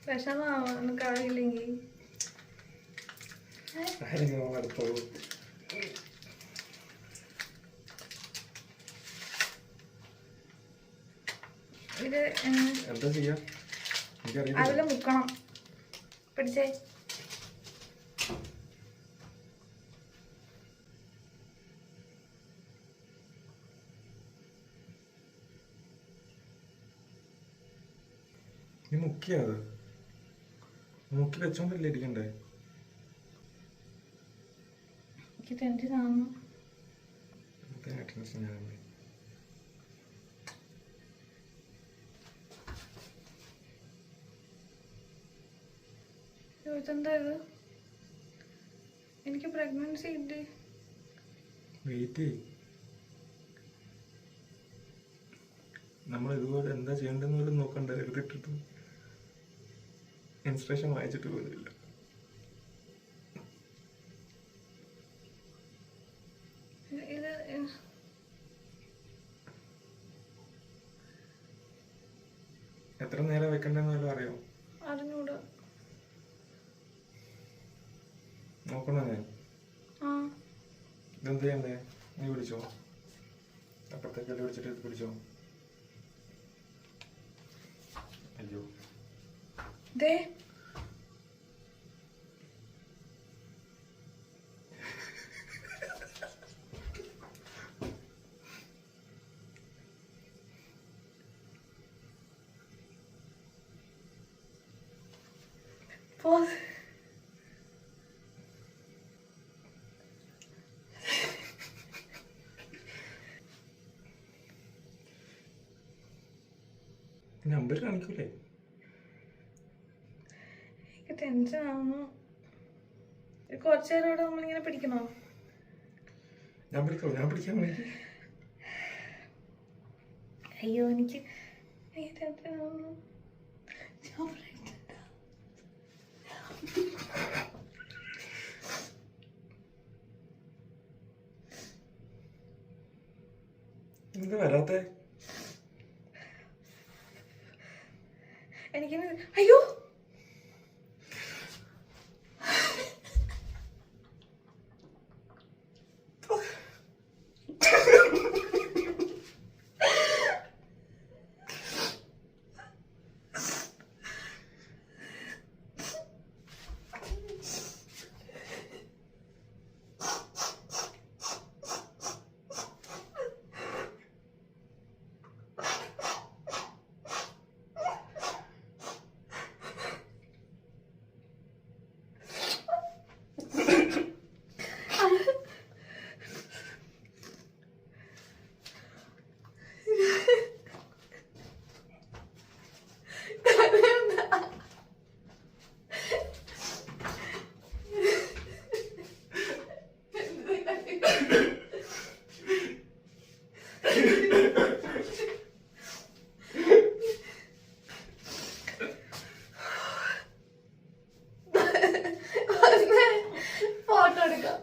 വിഷമാവാ കഴിയില്ലെങ്കിൽ ഇത് എന്താ ചെയ്യാ അതില് മുക്കണം. പിടിച്ചേ. നീ മുക്കിയത് മുക്കി വെച്ചോണ്ടല്ലേ ഇരിക്കണ്ടേ? എനിക്ക് ടെൻഷനാണ്. ഇതെന്താ ഇത്? എനിക്ക് പ്രഗ്നൻസി ഉണ്ട്. വെയിറ്റ് നമ്മൾ ഇതുപോലെ എന്താ ചെയ്യേണ്ടതെന്ന് പോലും നോക്കണ്ട. എടുത്തിട്ടിട്ട് ഇൻസ്ട്രക്ഷൻ വായിച്ചിട്ട് പോലുമില്ല. ഇത് എത്ര നേരം വെക്കണ്ടെന്ന് വല്ലതും അറിയോ? അറിഞ്ഞൂടാ. നോക്കണോ ഞാൻ? ഇതെന്ത് ചെയ്യണ്ടേ? നീ പിടിച്ചോ. അപ്പുറത്തേക്കല്ലേ പിടിച്ചിട്ട് ഇത് പിടിച്ചോ. അയ്യോ ദേ pause. നമ്പർ കാണിക്കൂലേ? എനിക്ക് ടെൻഷനാവുന്നു. കുറച്ചു നേരം ഇവിടെ നമ്മളിങ്ങനെ പിടിക്കണോ? ഞാൻ പിടിക്കാൻ വേണ്ടി. അയ്യോ എനിക്ക് ടെൻഷനാവുന്നു. എന്താ വരാത്തെ? എനിക്ക് അയ്യോ ഫോട്ടോ എടുക്കാം.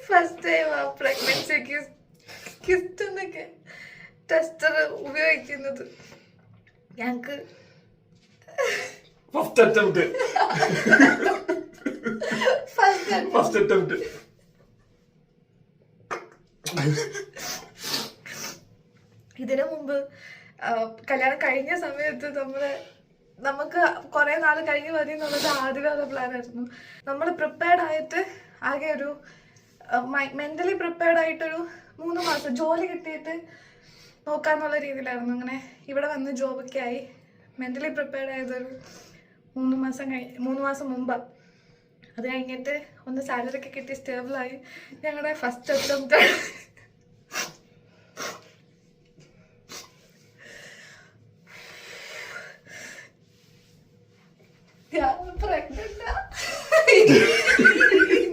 ഫസ്റ്റ് ടൈം ആ പ്രഗ്നൻസിക്ക് കിറ്റുന്നൊക്കെ ടെസ്റ്റർ ഉപയോഗിക്കുന്നത്. ഞങ്ങക്ക് ഫസ്റ്റ് അറ്റംപ്റ്റ് ഇതിനു മുമ്പ് കല്യാണം കഴിഞ്ഞ സമയത്ത് നമുക്ക് കുറെ നാൾ കഴിഞ്ഞ് മതി എന്നുള്ളത് ആദ്യകാല പ്ലാൻ ആയിരുന്നു. നമ്മൾ പ്രിപ്പയർഡ് ആയിട്ട് ആകെ ഒരു മെന്റലി പ്രിപ്പയർഡ് ആയിട്ടൊരു 3 മാസം ജോലി കിട്ടിയിട്ട് നോക്കാന്നുള്ള രീതിയിലായിരുന്നു. അങ്ങനെ ഇവിടെ വന്ന് ജോബൊക്കെ ആയി മെന്റലി പ്രിപ്പയർഡ് ആയതൊരു 3 മാസം മുമ്പാണ്. അത് കഴിഞ്ഞിട്ട് ഒന്ന് സാലറി ഒക്കെ കിട്ടി സ്റ്റേബിളായി. ഞങ്ങളുടെ ഫസ്റ്റ് അറ്റംപ്റ്റ്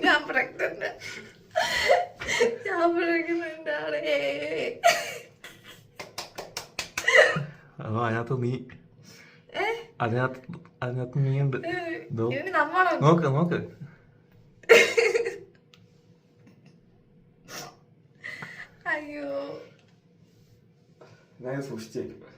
ഞാൻ പ്രഗ്നന്റ് ആണ്. അതിനകത്ത് നീ അതിനകത്ത് നീ ഉണ്ട്. നോക്ക് അയ്യോ ഞാൻ സൂക്ഷിച്ചേക്കും.